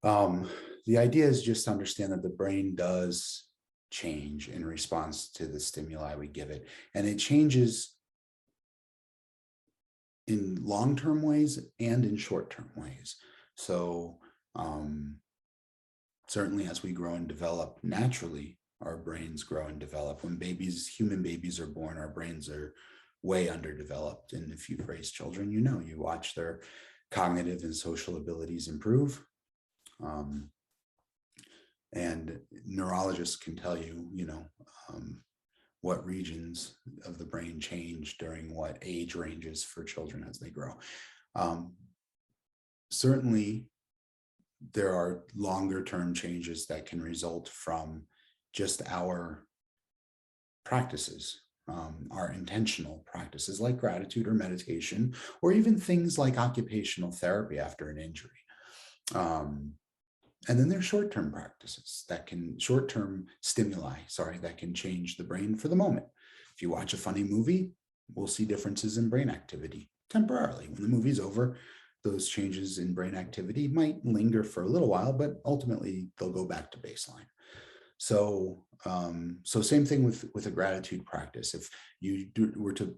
Um, the idea is just to understand that the brain does change in response to the stimuli we give it, and it changes in long-term ways and in short-term ways. So certainly as we grow and develop naturally, our brains grow and develop. When human babies are born, our brains are way underdeveloped. And if you've raised children, you watch their cognitive and social abilities improve. And neurologists can tell you, what regions of the brain change during what age ranges for children as they grow. Certainly, there are longer term changes that can result from just our practices, our intentional practices like gratitude or meditation, or even things like occupational therapy after an injury. And then there's short-term practices short-term stimuli, that can change the brain for the moment. If you watch a funny movie, we'll see differences in brain activity temporarily. When the movie's over, those changes in brain activity might linger for a little while, but ultimately they'll go back to baseline. So same thing with a gratitude practice. If you were to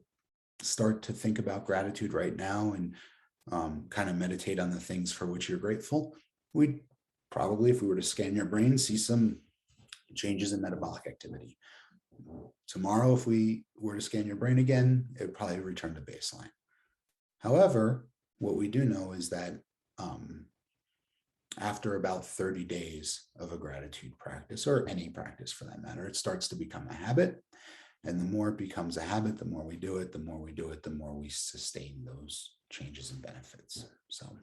start to think about gratitude right now and kind of meditate on the things for which you're grateful, we'd probably, if we were to scan your brain, see some changes in metabolic activity. Tomorrow, if we were to scan your brain again, it would probably return to baseline. However, what we do know is that after about 30 days of a gratitude practice, or any practice for that matter, it starts to become a habit. And the more it becomes a habit, the more we do it, the more we sustain those changes and benefits. So.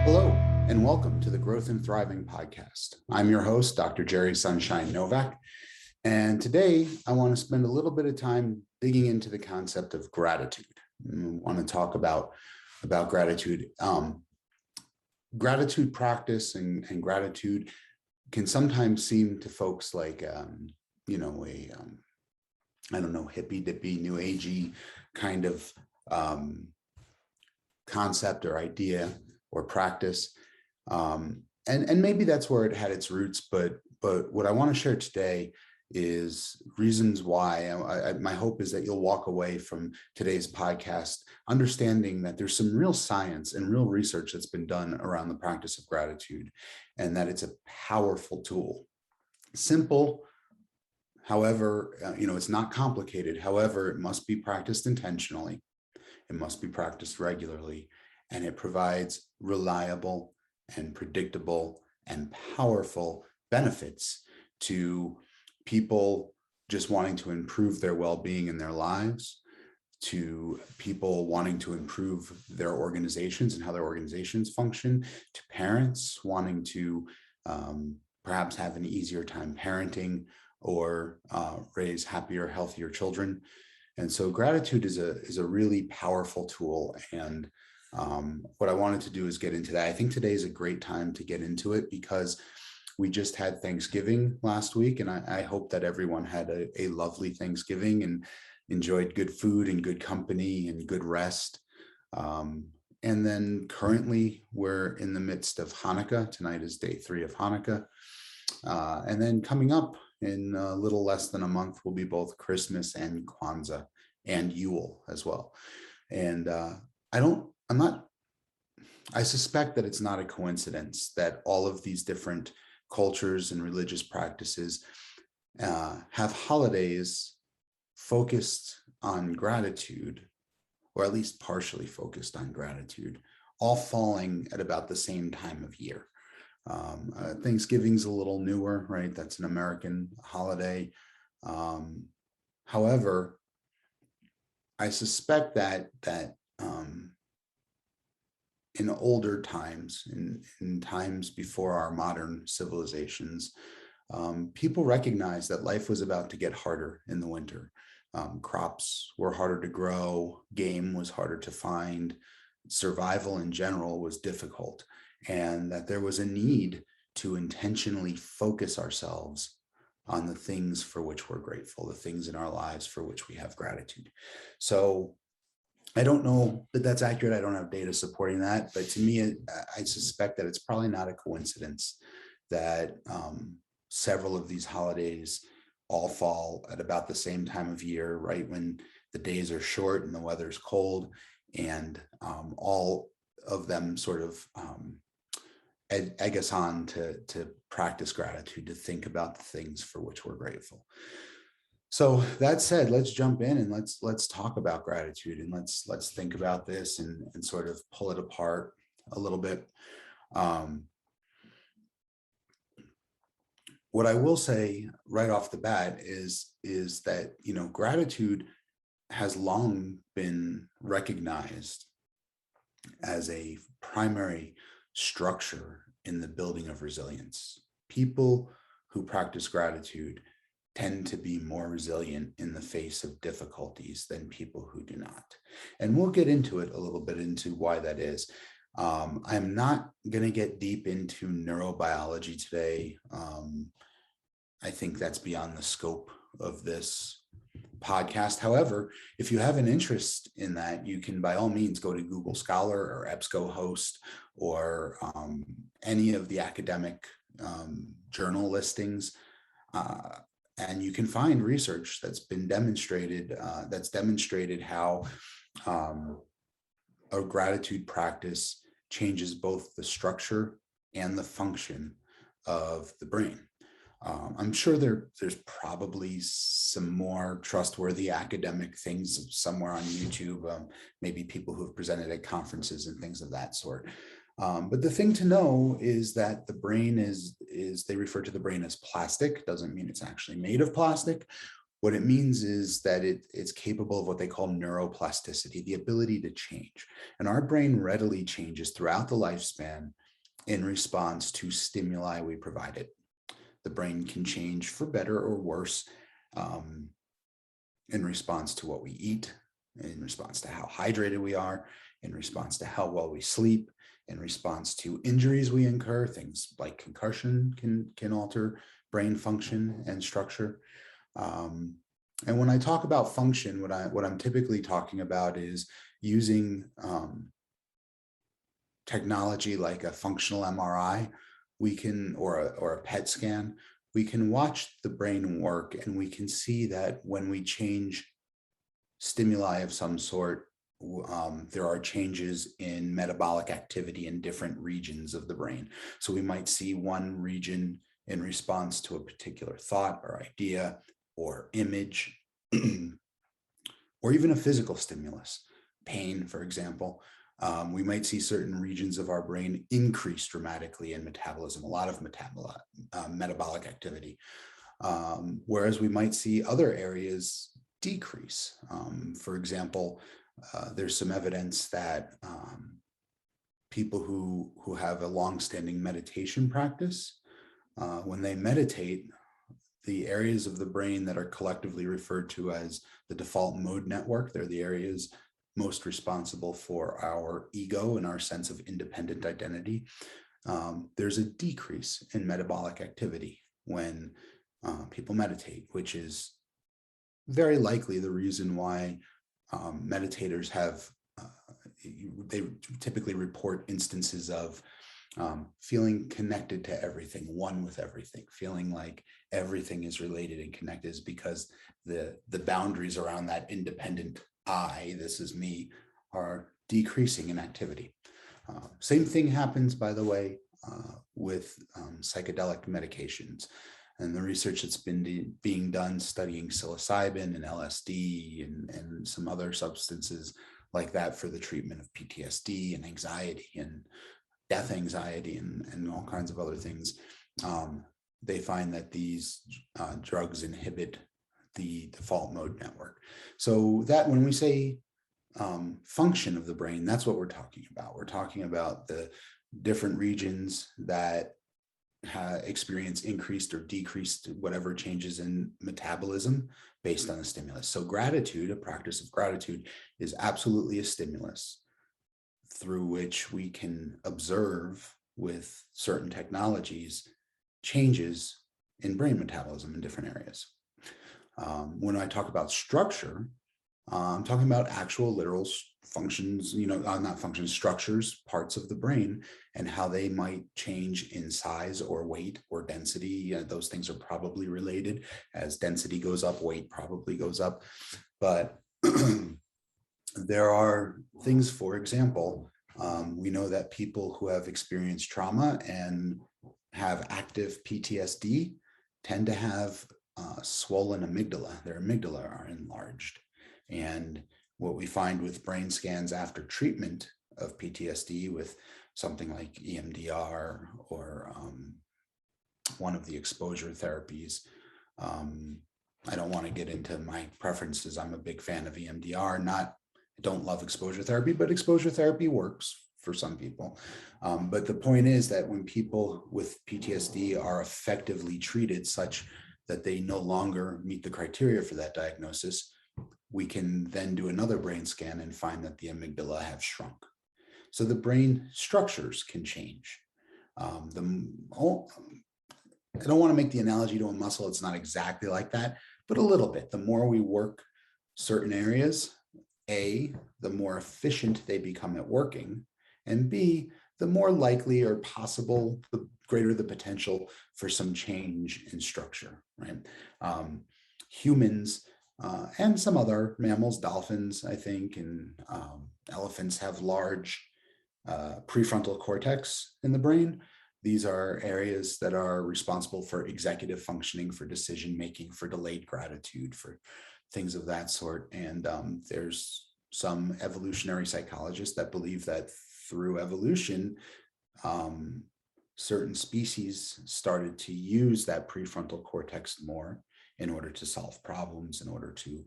Hello, and welcome to the Growth and Thriving podcast. I'm your host, Dr. Jerry Sunshine Novak. And today I want to spend a little bit of time digging into the concept of gratitude. I want to talk about gratitude. Gratitude practice and gratitude can sometimes seem to folks like, hippy dippy, new agey kind of concept or idea or practice. And maybe that's where it had its roots, but what I want to share today is reasons why. My hope is that you'll walk away from today's podcast understanding that there's some real science and real research that's been done around the practice of gratitude, and that it's a powerful tool. Simple, however, it's not complicated. However, it must be practiced intentionally. It must be practiced regularly, and it provides reliable and predictable and powerful benefits to people just wanting to improve their well-being in their lives, to people wanting to improve their organizations and how their organizations function, to parents wanting to perhaps have an easier time parenting or raise happier, healthier children. And so gratitude is a really powerful tool. And what I wanted to do is get into that. I think today is a great time to get into it because we just had Thanksgiving last week, and I hope that everyone had a lovely Thanksgiving and enjoyed good food and good company and good rest. And then currently we're in the midst of Hanukkah. Tonight is day 3 of Hanukkah. And then coming up in a little less than a month will be both Christmas and Kwanzaa and Yule as well. And I suspect that it's not a coincidence that all of these different cultures and religious practices have holidays focused on gratitude, or at least partially focused on gratitude, all falling at about the same time of year. Thanksgiving's a little newer, right? That's an American holiday. However, I suspect that in older times, in times before our modern civilizations, people recognized that life was about to get harder in the winter. Crops were harder to grow, game was harder to find, survival in general was difficult, and that there was a need to intentionally focus ourselves on the things for which we're grateful, the things in our lives for which we have gratitude. So I don't know that that's accurate. I don't have data supporting that, but to me, I suspect that it's probably not a coincidence that several of these holidays all fall at about the same time of year, right when the days are short and the weather's cold, and all of them sort of egg us on to practice gratitude, to think about the things for which we're grateful. So that said, let's jump in and let's talk about gratitude, and let's think about this and sort of pull it apart a little bit. What I will say right off the bat is that, you know, gratitude has long been recognized as a primary structure in the building of resilience. People who practice gratitude tend to be more resilient in the face of difficulties than people who do not. And we'll get into it a little bit, into why that is. I'm not going to get deep into neurobiology today. I think that's beyond the scope of this podcast. However, if you have an interest in that, you can by all means go to Google Scholar or EBSCOhost or any of the academic journal listings. And you can find research that's been demonstrated, that's demonstrated how a gratitude practice changes both the structure and the function of the brain. I'm sure there's probably some more trustworthy academic things somewhere on YouTube, maybe people who have presented at conferences and things of that sort. But the thing to know is that the brain is they refer to the brain as plastic. Doesn't mean it's actually made of plastic. What it means is that it's capable of what they call neuroplasticity, the ability to change. And our brain readily changes throughout the lifespan in response to stimuli we provide it. The brain can change for better or worse in response to what we eat, in response to how hydrated we are, in response to how well we sleep, in response to injuries we incur. Things like concussion can alter brain function and structure. And when I talk about function, what I'm typically talking about is using technology like a functional MRI. We can, or a PET scan, we can watch the brain work, and we can see that when we change stimuli of some sort, there are changes in metabolic activity in different regions of the brain. So we might see one region in response to a particular thought or idea or image, or even a physical stimulus, pain, for example. We might see certain regions of our brain increase dramatically in metabolism, a lot of metabolic activity, whereas we might see other areas decrease. For example, there's some evidence that people who have a long-standing meditation practice, when they meditate, the areas of the brain that are collectively referred to as the default mode network, they're the areas most responsible for our ego and our sense of independent identity. There's a decrease in metabolic activity when people meditate, which is very likely the reason why meditators have, they typically report instances of feeling connected to everything, one with everything, feeling like everything is related and connected, is because the boundaries around that independent I, this is me, are decreasing in activity. Same thing happens, by the way, with psychedelic medications. And the research that's been being done studying psilocybin and LSD and some other substances like that for the treatment of PTSD and anxiety and death anxiety and all kinds of other things, they find that these drugs inhibit the default mode network. So that when we say function of the brain, that's what we're talking about. We're talking about the different regions that experience increased or decreased whatever changes in metabolism based on a stimulus. So gratitude, a practice of gratitude, is absolutely a stimulus through which we can observe with certain technologies changes in brain metabolism in different areas. When I talk about structure, I'm talking about actual literal functions, not functions, structures, parts of the brain, and how they might change in size or weight or density. Those things are probably related. As density goes up, weight probably goes up. But there are things, for example, we know that people who have experienced trauma and have active PTSD tend to have swollen amygdala. Their amygdala are enlarged. And what we find with brain scans after treatment of PTSD with something like EMDR or one of the exposure therapies. I don't want to get into my preferences. I'm a big fan of EMDR. I don't love exposure therapy, but exposure therapy works for some people. But the point is that when people with PTSD are effectively treated such that they no longer meet the criteria for that diagnosis, we can then do another brain scan and find that the amygdala have shrunk. So the brain structures can change. I don't want to make the analogy to a muscle. It's not exactly like that, but a little bit. The more we work certain areas, A, the more efficient they become at working, and B, the more likely or possible, the greater the potential for some change in structure, right? Humans and some other mammals, dolphins, I think, and elephants have large prefrontal cortex in the brain. These are areas that are responsible for executive functioning, for decision making, for delayed gratitude, for things of that sort. And there's some evolutionary psychologists that believe that through evolution, certain species started to use that prefrontal cortex more in order to solve problems, in order to,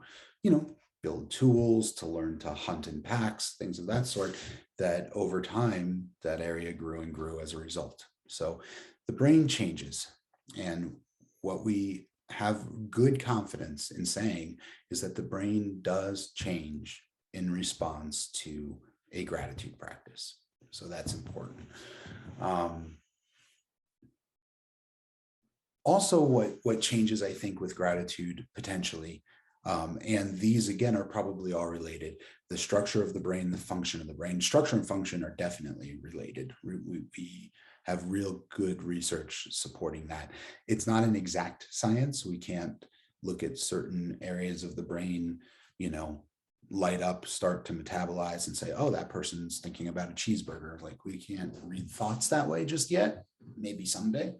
build tools, to learn to hunt in packs, things of that sort, that over time, that area grew and grew as a result. So the brain changes. And what we have good confidence in saying is that the brain does change in response to a gratitude practice. So that's important. Also, what changes, I think, with gratitude potentially, and these again are probably all related. The structure of the brain, the function of the brain, structure and function are definitely related. We have real good research supporting that. It's not an exact science. We can't look at certain areas of the brain, light up, start to metabolize and say, oh, that person's thinking about a cheeseburger. Like, we can't read thoughts that way just yet, maybe someday.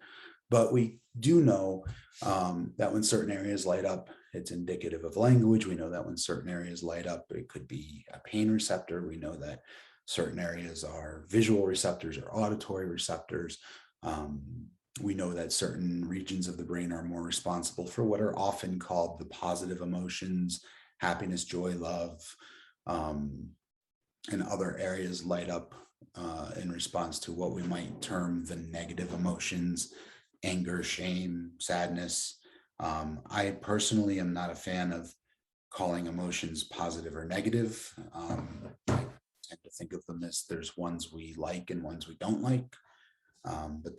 But we do know that when certain areas light up, it's indicative of language. We know that when certain areas light up, it could be a pain receptor. We know that certain areas are visual receptors or auditory receptors. We know that certain regions of the brain are more responsible for what are often called the positive emotions, happiness, joy, love, and other areas light up in response to what we might term the negative emotions, anger, shame, sadness. I personally am not a fan of calling emotions positive or negative. I tend to think of them as there's ones we like and ones we don't like, but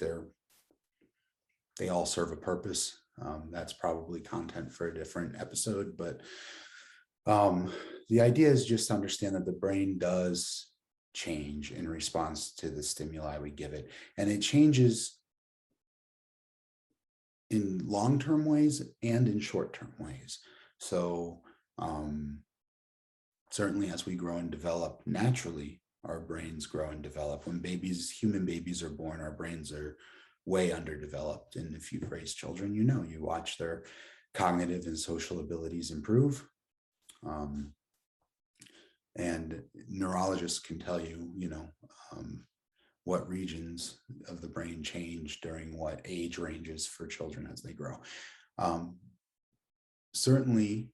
they all serve a purpose. That's probably content for a different episode, but the idea is just to understand that the brain does change in response to the stimuli we give it, and it changes in long-term ways and in short-term ways. So certainly as we grow and develop naturally, our brains grow and develop. When human babies are born, our brains are way underdeveloped. And if you've raised children, you watch their cognitive and social abilities improve. And neurologists can tell you, what regions of the brain change during what age ranges for children as they grow. Certainly,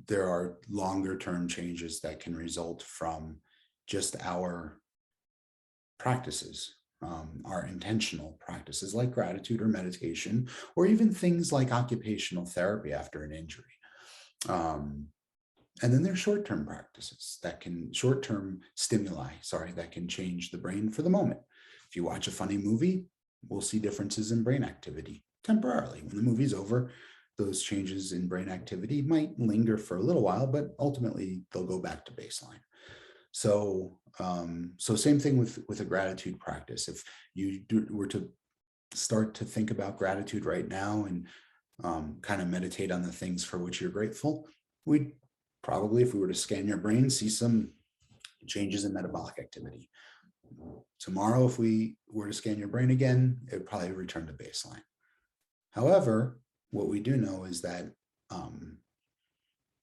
there are longer term changes that can result from just our practices. are intentional practices like gratitude or meditation, or even things like occupational therapy after an injury. And then there's short-term practices short-term stimuli, that can change the brain for the moment. If you watch a funny movie, we'll see differences in brain activity temporarily. When the movie's over, those changes in brain activity might linger for a little while, but ultimately they'll go back to baseline. So, same thing with a gratitude practice. If you were to start to think about gratitude right now and kind of meditate on the things for which you're grateful, we'd probably, if we were to scan your brain, see some changes in metabolic activity. Tomorrow, if we were to scan your brain again, it would probably return to baseline. However, what we do know is that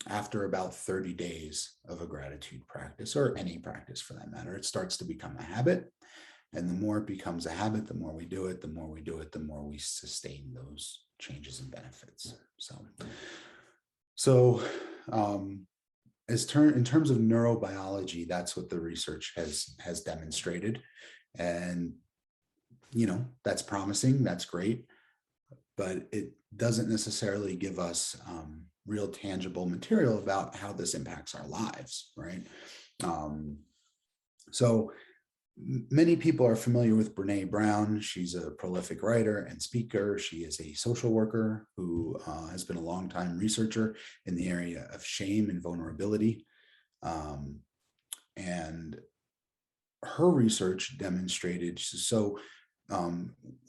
after about 30 days of a gratitude practice, or any practice for that matter, it starts to become a habit. And the more it becomes a habit, the more we do it, the more we sustain those changes and benefits. In terms of neurobiology, that's what the research has demonstrated. And, that's promising, that's great, but it doesn't necessarily give us real tangible material about how this impacts our lives, right? So many people are familiar with Brene Brown. She's a prolific writer and speaker. She is a social worker who has been a longtime researcher in the area of shame and vulnerability. And her research demonstrated,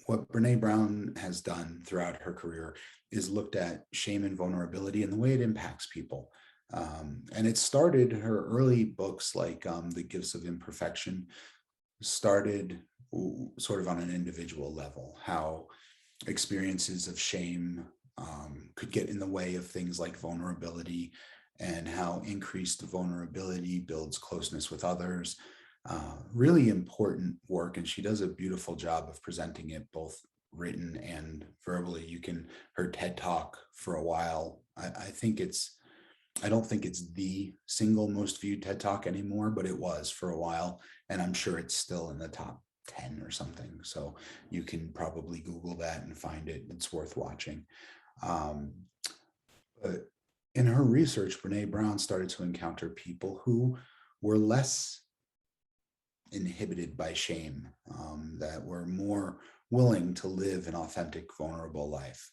what Brene Brown has done throughout her career is looked at shame and vulnerability and the way it impacts people. And it started her early books like The Gifts of Imperfection, started sort of on an individual level, how experiences of shame could get in the way of things like vulnerability, and how increased vulnerability builds closeness with others. Really important work, and she does a beautiful job of presenting it both written and verbally. Her TED Talk for a while, I don't think it's the single most viewed TED Talk anymore, but it was for a while, and I'm sure it's still in the top 10 or something. So you can probably Google that and find it. It's worth watching. But in her research, Brene Brown started to encounter people who were less inhibited by shame, that were more willing to live an authentic, vulnerable life.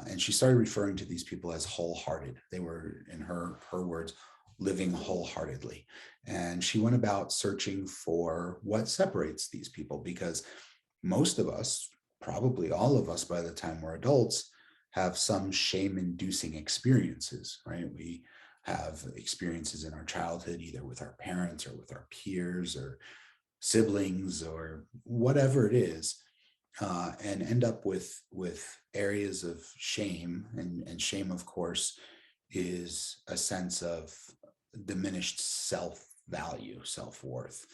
And she started referring to these people as wholehearted. They were, in her words, living wholeheartedly. And she went about searching for what separates these people, because most of us, probably all of us by the time we're adults, have some shame-inducing experiences, right? We have experiences in our childhood, either with our parents or with our peers or siblings or whatever it is, and end up with areas of shame. And shame, of course, is a sense of diminished self-value, self-worth.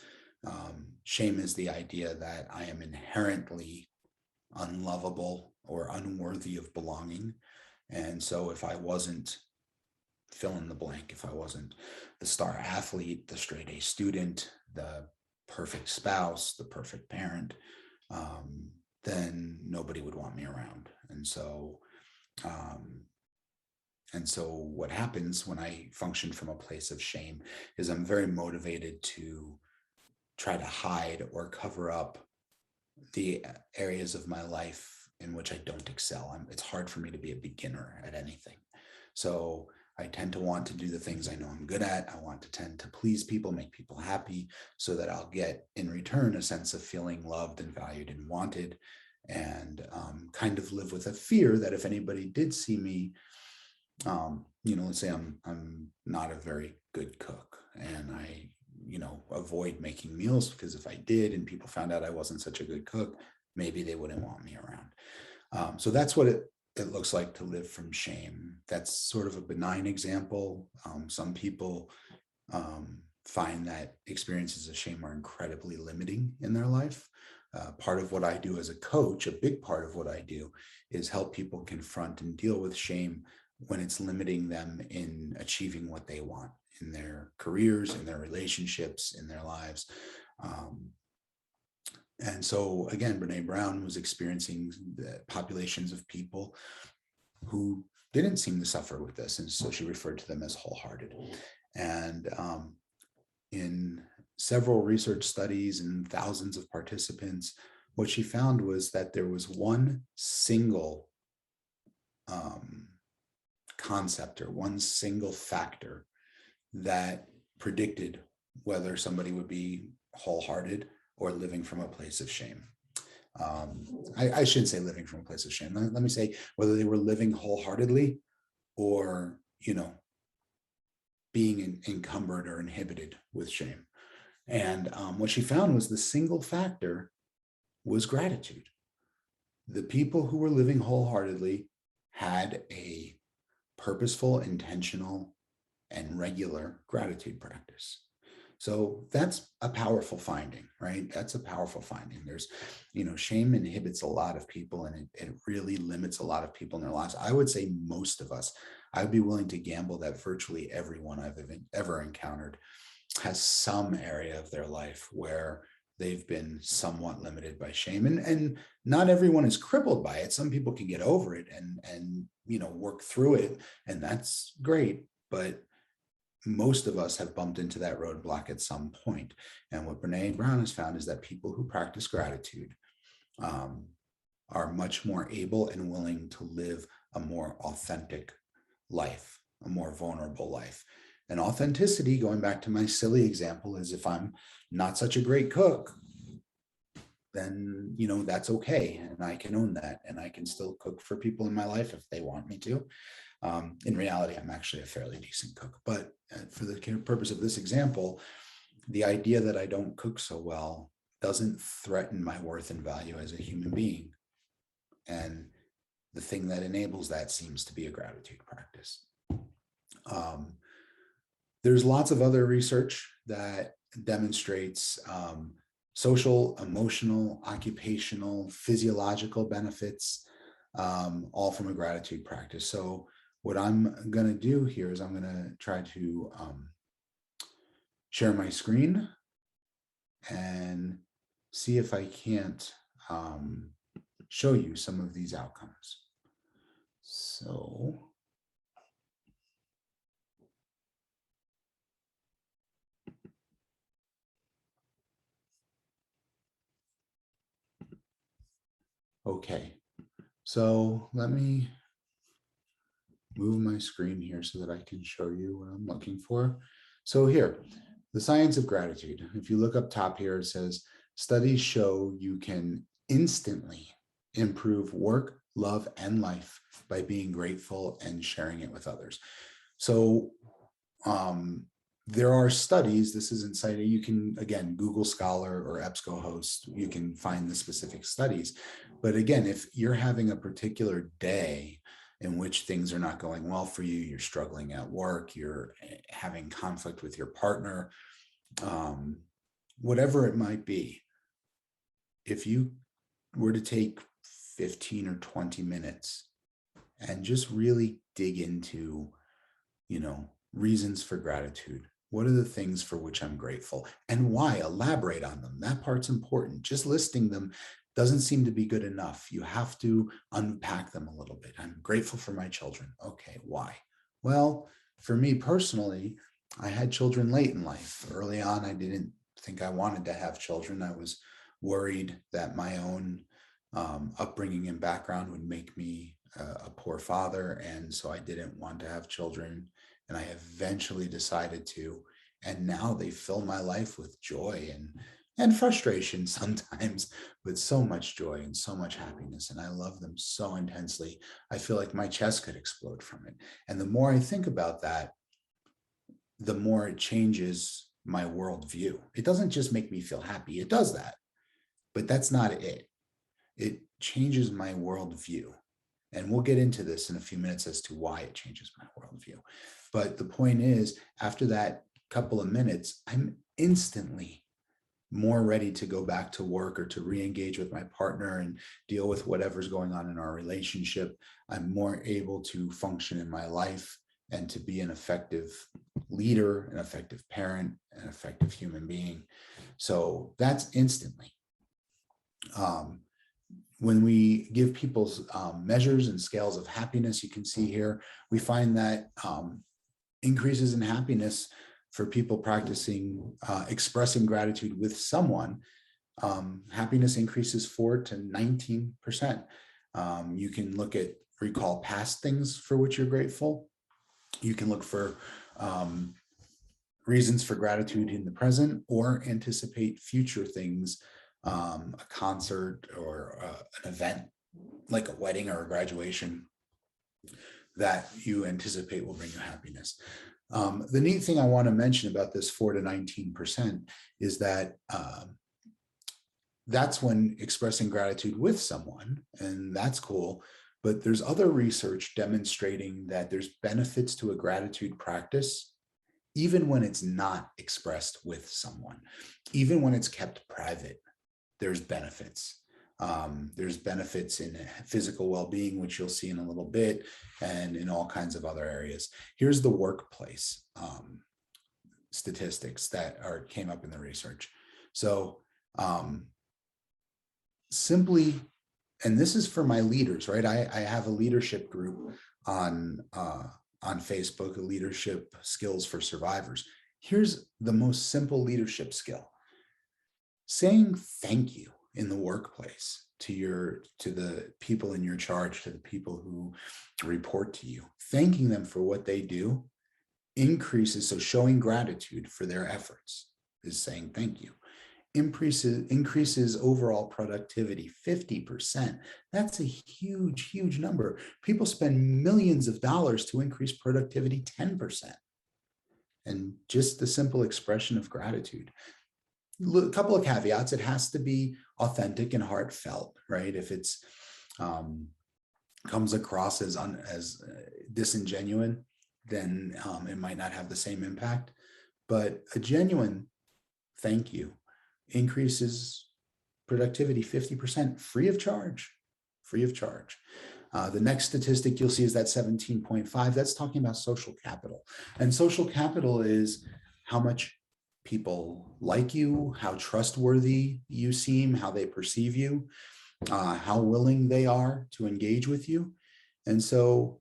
Shame is the idea that I am inherently unlovable or unworthy of belonging. And so if I wasn't fill in the blank, if I wasn't the star athlete, the straight A student, the perfect spouse, the perfect parent, then nobody would want me around. And so what happens when I function from a place of shame is I'm very motivated to try to hide or cover up the areas of my life in which I don't excel. It's hard for me to be a beginner at anything. So I tend to want to do the things I know I'm good at. I want to tend to please people, make people happy, so that I'll get in return a sense of feeling loved and valued and wanted, and kind of live with a fear that if anybody did see me, let's say I'm not a very good cook, and I avoid making meals, because if I did and people found out I wasn't such a good cook, maybe they wouldn't want me around. So that's what it looks like to live from shame. That's sort of a benign example. Some people find that experiences of shame are incredibly limiting in their life. Part of what I do as a coach, a big part of what I do, is help people confront and deal with shame when it's limiting them in achieving what they want in their careers, in their relationships, in their lives. And so again, Brene Brown was experiencing the populations of people who didn't seem to suffer with this. And so she referred to them as wholehearted. And in several research studies and thousands of participants, what she found was that there was one single concept or one single factor that predicted whether somebody would be wholehearted or living from a place of shame. I shouldn't say living from a place of shame. Let me say whether they were living wholeheartedly or, being encumbered or inhibited with shame. And what she found was the single factor was gratitude. The people who were living wholeheartedly had a purposeful, intentional, and regular gratitude practice. So that's a powerful finding, right? That's a powerful finding. There's, shame inhibits a lot of people, and it really limits a lot of people in their lives. I would say most of us, I would be willing to gamble that virtually everyone I've ever encountered has some area of their life where they've been somewhat limited by shame. And not everyone is crippled by it. Some people can get over it and work through it, and that's great. But most of us have bumped into that roadblock at some point. And what Brene Brown has found is that people who practice gratitude are much more able and willing to live a more authentic life, a more vulnerable life. And authenticity, going back to my silly example, is if I'm not such a great cook, then, that's okay. And I can own that. And I can still cook for people in my life if they want me to. In reality, I'm actually a fairly decent cook. But for the purpose of this example, the idea that I don't cook so well doesn't threaten my worth and value as a human being. And the thing that enables that seems to be a gratitude practice. There's lots of other research that demonstrates social, emotional, occupational, physiological benefits, all from a gratitude practice. So what I'm going to do here is I'm going to try to share my screen and see if I can't show you some of these outcomes. So okay, so let me move my screen here so that I can show you what I'm looking for. So here, the science of gratitude. If you look up top here, it says, studies show you can instantly improve work, love, and life by being grateful and sharing it with others. So there are studies, this isn't cited, you can, again, Google Scholar or EBSCOhost, you can find the specific studies. But again, if you're having a particular day in which things are not going well for you, you're struggling at work, you're having conflict with your partner, whatever it might be, if you were to take 15 or 20 minutes and just really dig into, reasons for gratitude. What are the things for which I'm grateful and why? Elaborate on them. That part's important. Just listing them doesn't seem to be good enough. You have to unpack them a little bit. I'm grateful for my children. Okay, why? Well, for me personally, I had children late in life. Early on, I didn't think I wanted to have children. I was worried that my own upbringing and background would make me a poor father. And so I didn't want to have children. And I eventually decided to. And now they fill my life with joy and frustration sometimes, but so much joy and so much happiness. And I love them so intensely. I feel like my chest could explode from it. And the more I think about that, the more it changes my worldview. It doesn't just make me feel happy. It does that, but that's not it. It changes my worldview. And we'll get into this in a few minutes as to why it changes my worldview. But the point is, after that couple of minutes, I'm instantly more ready to go back to work or to re-engage with my partner and deal with whatever's going on in our relationship. I'm more able to function in my life and to be an effective leader, an effective parent, an effective human being. So that's instantly. When we give people measures and scales of happiness, you can see here, we find that increases in happiness for people practicing expressing gratitude with someone, happiness increases 4 to 19%. You can recall past things for which you're grateful. You can look for reasons for gratitude in the present, or anticipate future things, a concert or an event like a wedding or a graduation that you anticipate will bring you happiness. The neat thing I want to mention about this 4 to 19% is that that's when expressing gratitude with someone, and that's cool. But there's other research demonstrating that there's benefits to a gratitude practice, even when it's not expressed with someone, even when it's kept private. There's benefits. There's benefits in physical well-being, which you'll see in a little bit, and in all kinds of other areas. Here's the workplace statistics that came up in the research. So simply, and this is for my leaders, right? I have a leadership group on Facebook, Leadership Skills for Survivors. Here's the most simple leadership skill: saying thank you in the workplace to the people in your charge, to the people who report to you. Thanking them for what they do increases, so showing gratitude for their efforts is saying thank you. Increases overall productivity 50%. That's a huge, huge number. People spend millions of dollars to increase productivity 10%. And just the simple expression of gratitude. A couple of caveats: it has to be authentic and heartfelt, right? If it's comes across as disingenuous, then it might not have the same impact. But a genuine thank you increases productivity 50%, free of charge. The next statistic you'll see is that 17.5. That's talking about social capital. And social capital is how much people like you, how trustworthy you seem, how they perceive you, how willing they are to engage with you. And so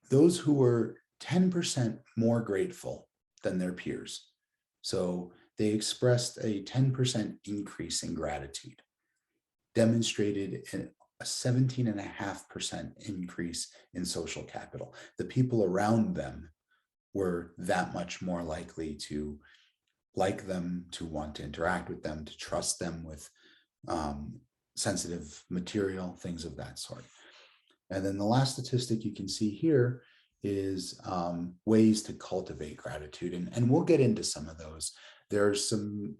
those who were 10% more grateful than their peers, so they expressed a 10% increase in gratitude, demonstrated a 17.5% increase in social capital. The people around them were that much more likely to like them, to want to interact with them, to trust them with sensitive material, things of that sort. And then the last statistic you can see here is ways to cultivate gratitude. And we'll get into some of those. There's some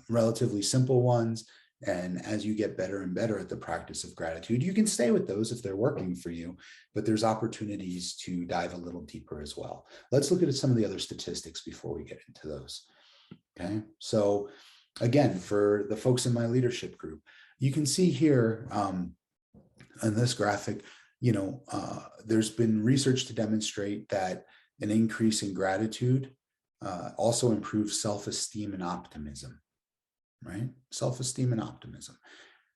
relatively simple ones. And as you get better and better at the practice of gratitude, you can stay with those if they're working for you, but there's opportunities to dive a little deeper as well. Let's look at some of the other statistics before we get into those. Okay. So again, for the folks in my leadership group, you can see here on this graphic, there's been research to demonstrate that an increase in gratitude also improves self-esteem and optimism, right? Self-esteem and optimism.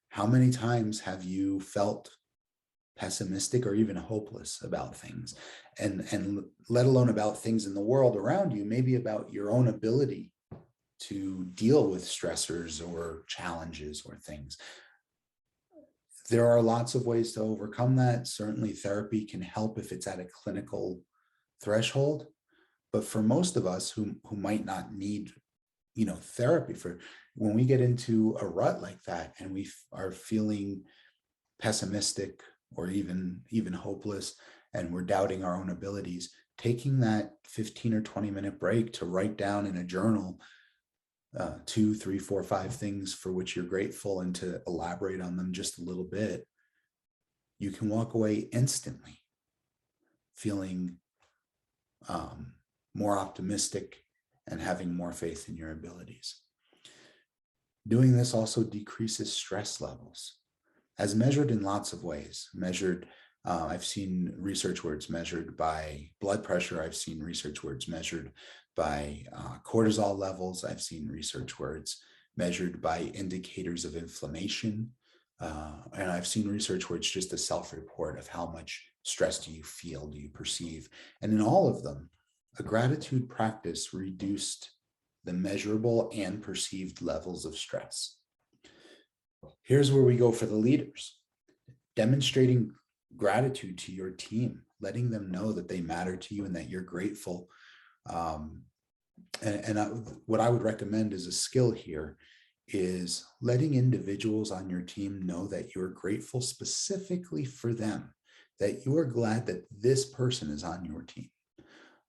How many times have you felt pessimistic or even hopeless about things, and let alone about things in the world around you, maybe about your own ability to deal with stressors or challenges or things? There are lots of ways to overcome that. Certainly therapy can help if it's at a clinical threshold, but for most of us who might not need therapy, for when we get into a rut like that and we are feeling pessimistic or even hopeless, and we're doubting our own abilities, taking that 15 or 20-minute break to write down in a journal 2, 3, 4, 5 things for which you're grateful, and to elaborate on them just a little bit, you can walk away instantly feeling more optimistic and having more faith in your abilities. Doing this also decreases stress levels, as measured in lots of ways. I've seen research where it's measured by blood pressure. I've seen research where it's measured by cortisol levels. I've seen research where it's measured by indicators of inflammation. And I've seen research where it's just a self-report of how much stress do you feel, do you perceive. And in all of them, a gratitude practice reduced the measurable and perceived levels of stress. Here's where we go for the leaders. Demonstrating gratitude to your team, letting them know that they matter to you and that you're grateful. What I would recommend as a skill here is letting individuals on your team know that you're grateful specifically for them, that you're glad that this person is on your team.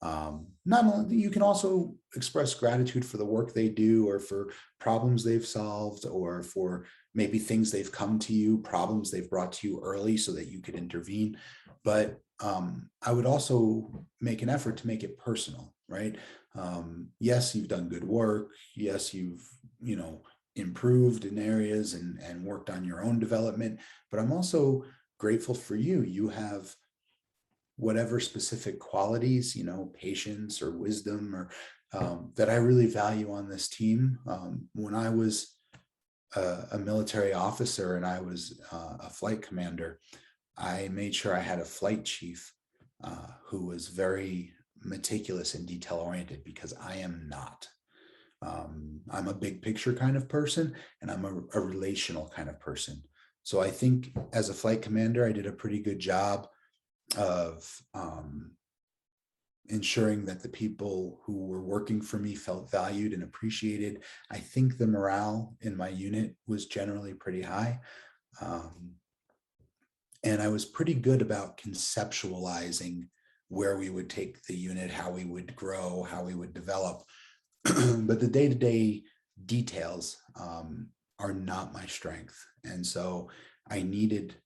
Not only, you can also express gratitude for the work they do, or for problems they've solved, or for maybe things they've come to you, problems they've brought to you early so that you could intervene. But I would also make an effort to make it personal, right? Yes, you've done good work. Yes, you've, improved in areas and worked on your own development, but I'm also grateful for you. You have whatever specific qualities, patience or wisdom, or that I really value on this team. When I was a military officer and I was a flight commander, I made sure I had a flight chief who was very meticulous and detail oriented, because I am not. I'm a big picture kind of person, and I'm a relational kind of person. So I think as a flight commander, I did a pretty good job of ensuring that the people who were working for me felt valued and appreciated. I think the morale in my unit was generally pretty high. And I was pretty good about conceptualizing where we would take the unit, how we would grow, how we would develop. But the day-to-day details are not my strength. And so I needed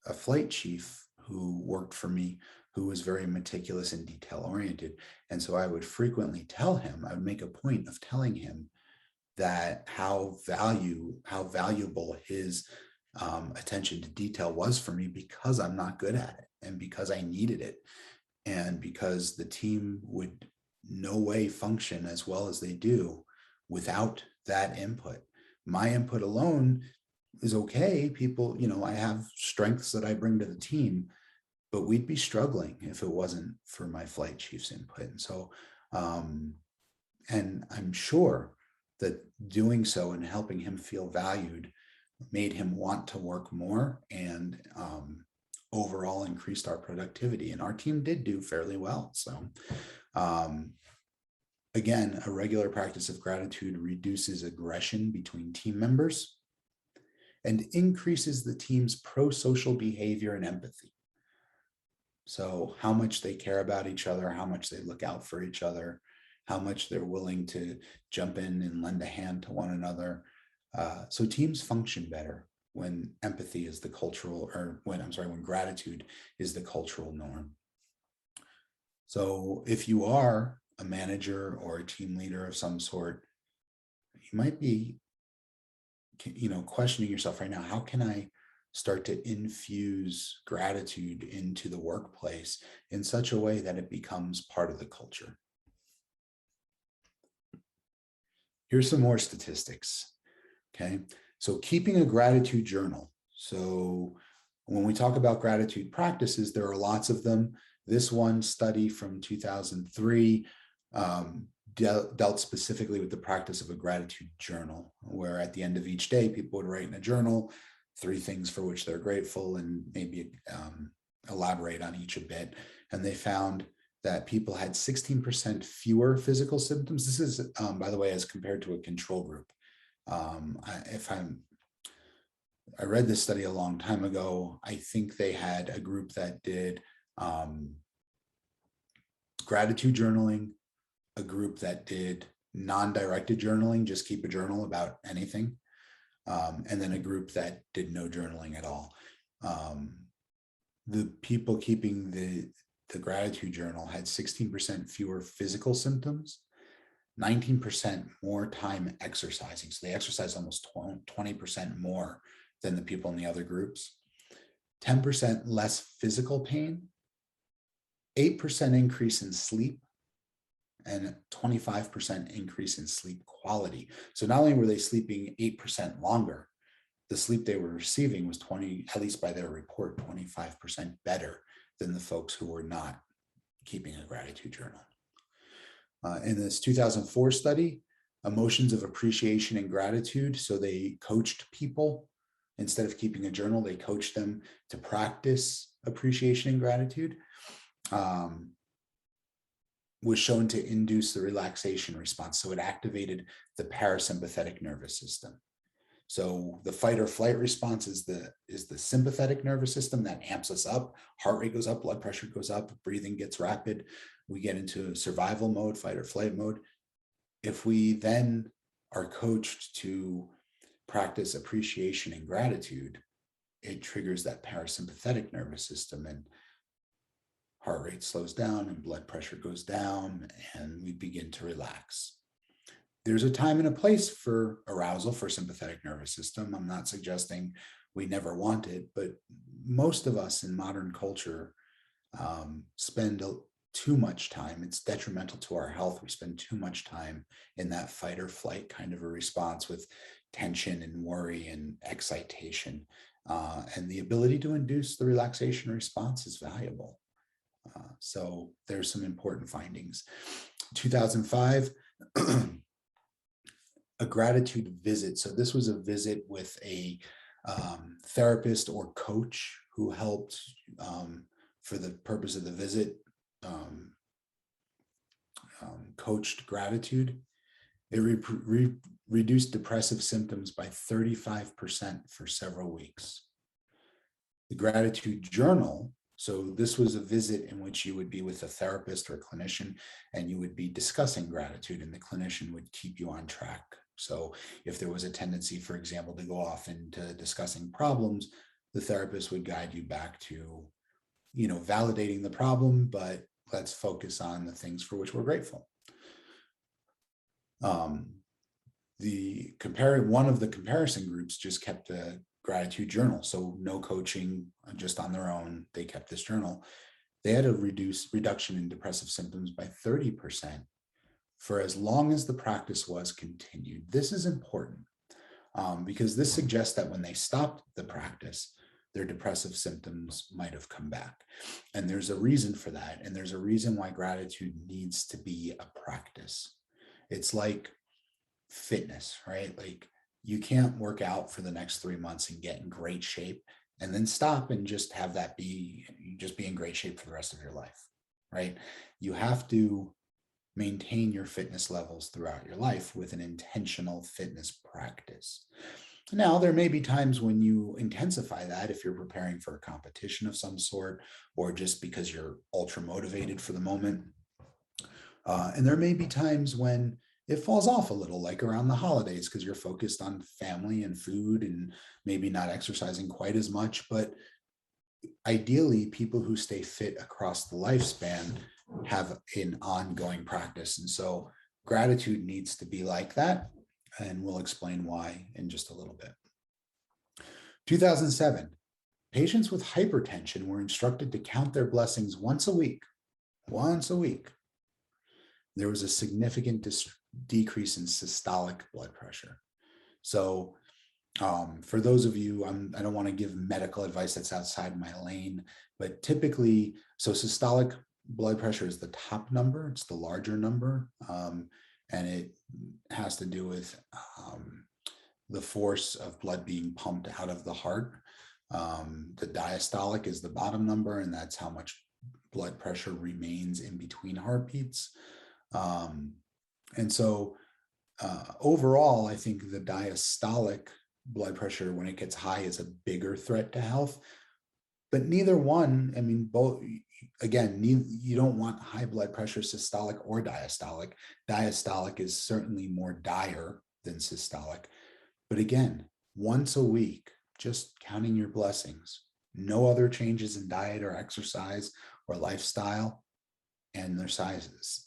a flight chief who worked for me, who was very meticulous and detail oriented. And so I would frequently tell him, I would make a point of telling him that how valuable his attention to detail was for me, because I'm not good at it, and because I needed it, and because the team would no way function as well as they do without that input. My input alone is okay. People, I have strengths that I bring to the team, but we'd be struggling if it wasn't for my flight chief's input. And so, and I'm sure that doing so and helping him feel valued made him want to work more, and overall increased our productivity. And our team did do fairly well. So, again, a regular practice of gratitude reduces aggression between team members and increases the team's pro-social behavior and empathy. So how much they care about each other, how much they look out for each other, how much they're willing to jump in and lend a hand to one another. So teams function better when empathy is the cultural, or when gratitude is the cultural norm. So if you are a manager or a team leader of some sort, you might be, questioning yourself right now, how can I start to infuse gratitude into the workplace in such a way that it becomes part of the culture? Here's some more statistics. Okay. So keeping a gratitude journal. So when we talk about gratitude practices, there are lots of them. This one study from 2003 dealt specifically with the practice of a gratitude journal, where at the end of each day, people would write in a journal 3 things for which they're grateful, and maybe elaborate on each a bit. And they found that people had 16% fewer physical symptoms. This is, by the way, as compared to a control group. I read this study a long time ago. I think they had a group that did gratitude journaling, a group that did non-directed journaling, just keep a journal about anything, and then a group that did no journaling at all. The people keeping the gratitude journal had 16% fewer physical symptoms, 19% more time exercising. So they exercised almost 20% more than the people in the other groups, 10% less physical pain, 8% increase in sleep, and a 25% increase in sleep quality. So not only were they sleeping 8% longer, the sleep they were receiving was at least by their report, 25% better than the folks who were not keeping a gratitude journal. In this 2004 study, emotions of appreciation and gratitude. So they coached people. Instead of keeping a journal, they coached them to practice appreciation and gratitude. Was shown to induce the relaxation response. So it activated the parasympathetic nervous system. So the fight or flight response is the sympathetic nervous system that amps us up. Heart rate goes up, blood pressure goes up, breathing gets rapid. We get into survival mode, fight or flight mode. If we then are coached to practice appreciation and gratitude, it triggers that parasympathetic nervous system, and heart rate slows down and blood pressure goes down, and we begin to relax. There's a time and a place for arousal for sympathetic nervous system. I'm not suggesting we never want it, but most of us in modern culture spend too much time. It's detrimental to our health. We spend too much time in that fight or flight kind of a response with tension and worry and excitation. And the ability to induce the relaxation response is valuable. So there's some important findings. 2005, a gratitude visit. So this was a visit with a therapist or coach who helped for the purpose of the visit, coached gratitude. It reduced depressive symptoms by 35% for several weeks. The gratitude journal. So this was a visit in which you would be with a therapist or a clinician, and you would be discussing gratitude, and the clinician would keep you on track. So if there was a tendency, for example, to go off into discussing problems, the therapist would guide you back to, validating the problem, but let's focus on the things for which we're grateful. One of the comparison groups just kept a gratitude journal. So no coaching, just on their own, they kept this journal. They had a reduction in depressive symptoms by 30% for as long as the practice was continued. This is important because this suggests that when they stopped the practice, their depressive symptoms might have come back. And there's a reason for that. And there's a reason why gratitude needs to be a practice. It's like fitness, right? Like you can't work out for the next 3 months and get in great shape and then stop and just have that be in great shape for the rest of your life, right? You have to maintain your fitness levels throughout your life with an intentional fitness practice. Now, there may be times when you intensify that if you're preparing for a competition of some sort, or just because you're ultra motivated for the moment. And there may be times when it falls off a little, like around the holidays, because you're focused on family and food and maybe not exercising quite as much. But ideally, people who stay fit across the lifespan have an ongoing practice. And so gratitude needs to be like that. And we'll explain why in just a little bit. 2007, patients with hypertension were instructed to count their blessings once a week. There was a significant decrease in systolic blood pressure. So for those of you, I don't want to give medical advice that's outside my lane, but typically, so systolic blood pressure is the top number. It's the larger number. And it has to do with the force of blood being pumped out of the heart. The diastolic is the bottom number, and that's how much blood pressure remains in between heartbeats. And so overall, I think the diastolic blood pressure, when it gets high, is a bigger threat to health. But neither one, I mean, both, again, you don't want high blood pressure, systolic or diastolic. Diastolic is certainly more dire than systolic. But again, once a week, just counting your blessings, no other changes in diet or exercise or lifestyle, and their sizes,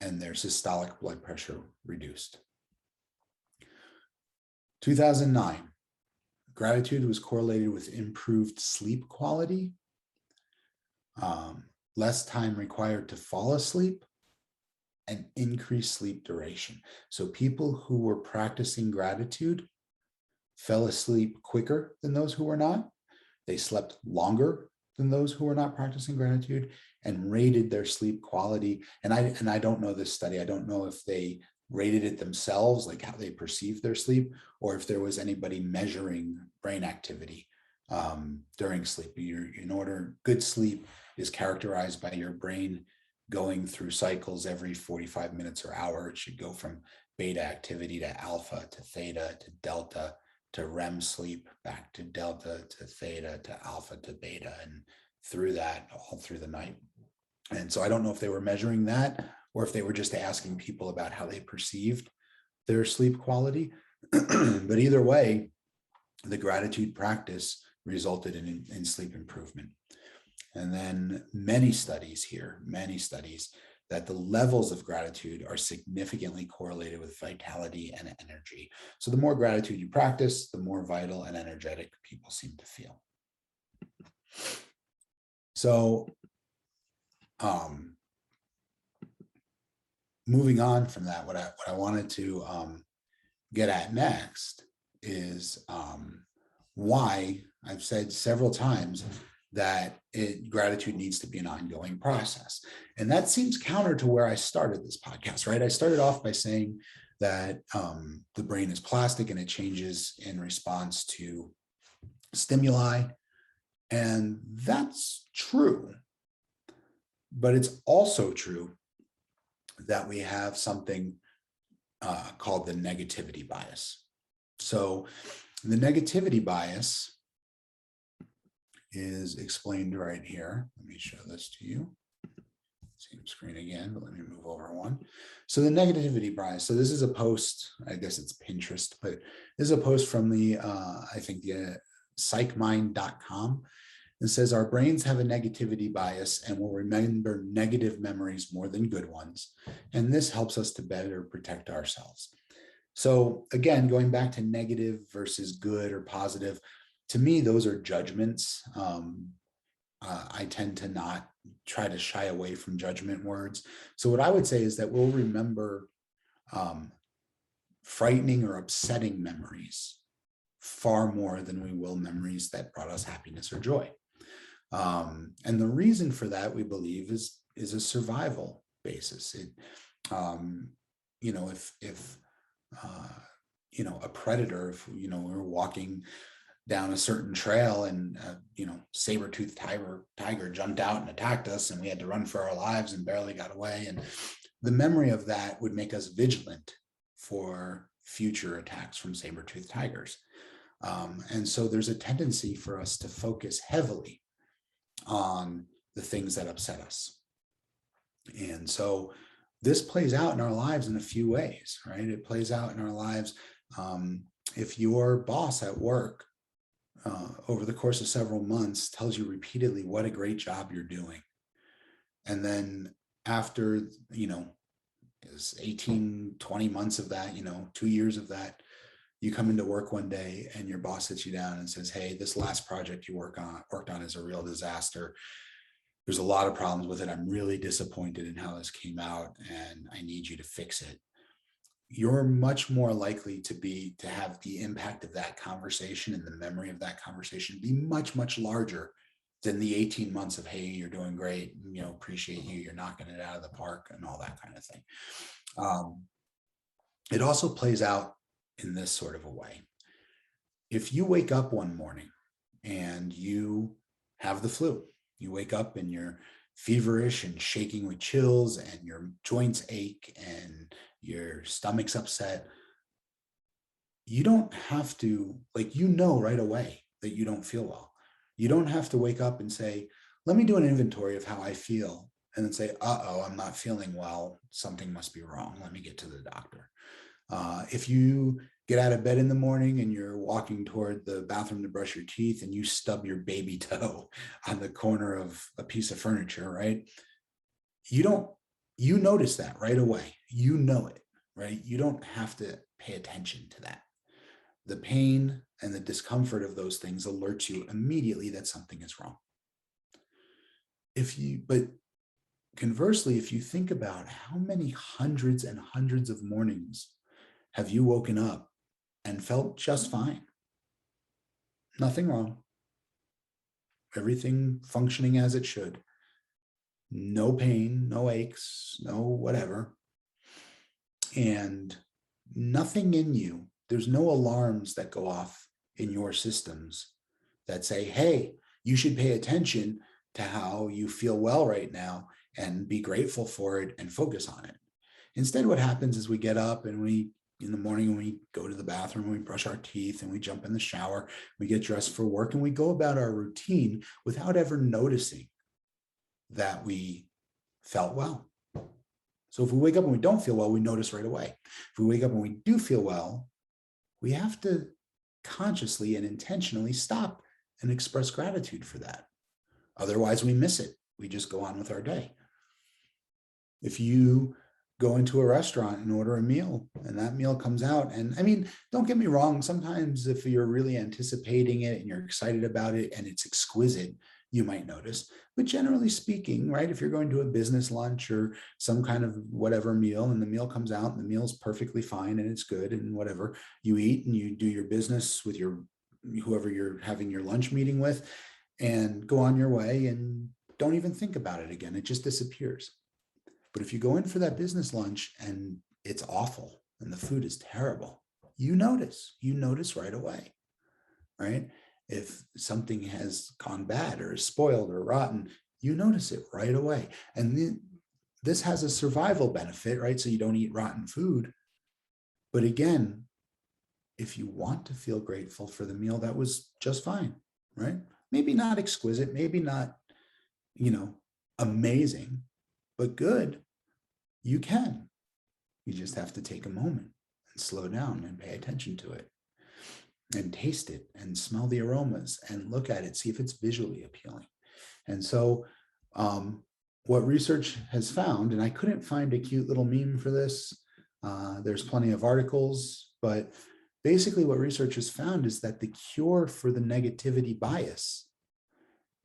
and their systolic blood pressure reduced. 2009, gratitude was correlated with improved sleep quality. less time required to fall asleep, and increased sleep duration. So people who were practicing gratitude fell asleep quicker than those who were not. They slept longer than those who were not practicing gratitude, and rated their sleep quality. And I don't know this study. I don't know if they rated it themselves, like how they perceived their sleep, or if there was anybody measuring brain activity during sleep. Good sleep is characterized by your brain going through cycles every 45 minutes or hour. It should go from beta activity to alpha to theta to delta to REM sleep, back to delta to theta to alpha to beta, and through that all through the night. And so I don't know if they were measuring that or if they were just asking people about how they perceived their sleep quality. But either way, the gratitude practice resulted in sleep improvement. And then many studies that the levels of gratitude are significantly correlated with vitality and energy. So the more gratitude you practice, the more vital and energetic people seem to feel. So moving on from that, what I wanted to get at next is why I've said several times that gratitude needs to be an ongoing process. And that seems counter to where I started this podcast, right? I started off by saying that the brain is plastic and it changes in response to stimuli. And that's true. But it's also true that we have something called the negativity bias. So the negativity bias is explained right here. Let me show this to you. Same screen again, but let me move over one. So the negativity bias. So this is a post, I guess it's Pinterest, but this is a post from the, I think the psychmind.com. It says our brains have a negativity bias and will remember negative memories more than good ones. And this helps us to better protect ourselves. So again, going back to negative versus good or positive, to me, those are judgments. I tend to not try to shy away from judgment words. So what I would say is that we'll remember frightening or upsetting memories far more than we will memories that brought us happiness or joy. And the reason for that, we believe, is a survival basis. If a predator, if we were walking down a certain trail and saber-toothed tiger jumped out and attacked us, and we had to run for our lives and barely got away, and the memory of that would make us vigilant for future attacks from saber-toothed tigers. And so there's a tendency for us to focus heavily on the things that upset us. And so this plays out in our lives in a few ways, right? It plays out in our lives. If your boss at work over the course of several months tells you repeatedly what a great job you're doing, and then after 18, 20 months of that, 2 years of that, you come into work one day and your boss sits you down and says, hey, this last project you worked on is a real disaster. There's a lot of problems with it. I'm really disappointed in how this came out and I need you to fix it. You're much more likely to have the impact of that conversation and the memory of that conversation be much, much larger than the 18 months of, hey, you're doing great, appreciate you, you're knocking it out of the park, and all that kind of thing. It also plays out in this sort of a way. If you wake up one morning and you have the flu, you wake up and you're feverish and shaking with chills and your joints ache and your stomach's upset, you don't have to, right away that you don't feel well. You don't have to wake up and say, let me do an inventory of how I feel, and then say, uh-oh, I'm not feeling well. Something must be wrong. Let me get to the doctor. If you get out of bed in the morning and you're walking toward the bathroom to brush your teeth and you stub your baby toe on the corner of a piece of furniture, right? You notice that right away. You know it, right? You don't have to pay attention to that. The pain and the discomfort of those things alerts you immediately that something is wrong. But conversely, if you think about how many hundreds and hundreds of mornings have you woken up and felt just fine, nothing wrong, everything functioning as it should, no pain, no aches, no whatever, and nothing in you, there's no alarms that go off in your systems that say, hey, you should pay attention to how you feel well right now and be grateful for it and focus on it. Instead, what happens is we get up and in the morning, we go to the bathroom, we brush our teeth and we jump in the shower, we get dressed for work and we go about our routine without ever noticing that we felt well. So if we wake up and we don't feel well, we notice right away. If we wake up and we do feel well, we have to consciously and intentionally stop and express gratitude for that. Otherwise, we miss it. We just go on with our day. If you go into a restaurant and order a meal and that meal comes out, and I mean, don't get me wrong, sometimes if you're really anticipating it and you're excited about it and it's exquisite, you might notice. But generally speaking, right, if you're going to a business lunch or some kind of whatever meal and the meal comes out and the meal's perfectly fine and it's good and whatever, you eat and you do your business with your whoever you're having your lunch meeting with and go on your way and don't even think about it again. It just disappears. But if you go in for that business lunch and it's awful and the food is terrible, you notice right away, right? If something has gone bad or is spoiled or rotten, you notice it right away. And this has a survival benefit, right? So you don't eat rotten food. But again, if you want to feel grateful for the meal, that was just fine, right? Maybe not exquisite, maybe not, amazing, but good. You can. You just have to take a moment and slow down and pay attention to it and taste it and smell the aromas and look at it, see if it's visually appealing. And so what research has found, and I couldn't find a cute little meme for this, there's plenty of articles, but basically what research has found is that the cure for the negativity bias